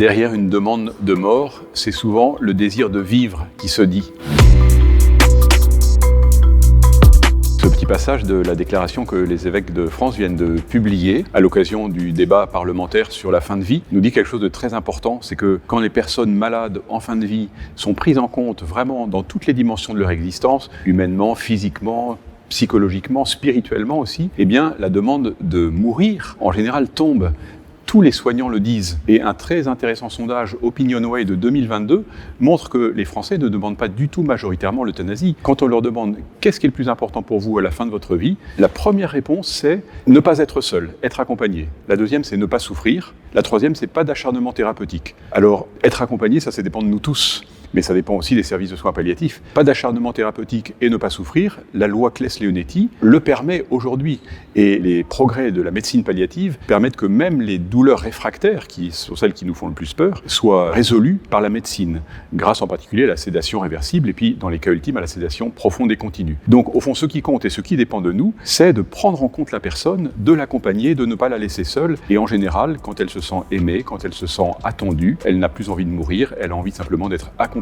Derrière une demande de mort, c'est souvent le désir de vivre qui se dit. Ce petit passage de la déclaration que les évêques de France viennent de publier à l'occasion du débat parlementaire sur la fin de vie nous dit quelque chose de très important, c'est que quand les personnes malades en fin de vie sont prises en compte vraiment dans toutes les dimensions de leur existence, humainement, physiquement, psychologiquement, spirituellement aussi, eh bien la demande de mourir en général tombe. Tous les soignants le disent. Et un très intéressant sondage Opinionway de 2022 montre que les Français ne demandent pas du tout majoritairement l'euthanasie. Quand on leur demande qu'est-ce qui est le plus important pour vous à la fin de votre vie, la première réponse c'est ne pas être seul, être accompagné. La deuxième c'est ne pas souffrir. La troisième c'est pas d'acharnement thérapeutique. Alors être accompagné, ça dépend de nous tous. Mais ça dépend aussi des services de soins palliatifs. Pas d'acharnement thérapeutique et ne pas souffrir, la loi Claes-Leonetti le permet aujourd'hui. Et les progrès de la médecine palliative permettent que même les douleurs réfractaires, qui sont celles qui nous font le plus peur, soient résolues par la médecine, grâce en particulier à la sédation réversible et puis, dans les cas ultimes, à la sédation profonde et continue. Donc, au fond, ce qui compte et ce qui dépend de nous, c'est de prendre en compte la personne, de l'accompagner, de ne pas la laisser seule. Et en général, quand elle se sent aimée, quand elle se sent attendue, elle n'a plus envie de mourir, elle a envie simplement d'être accompagnée.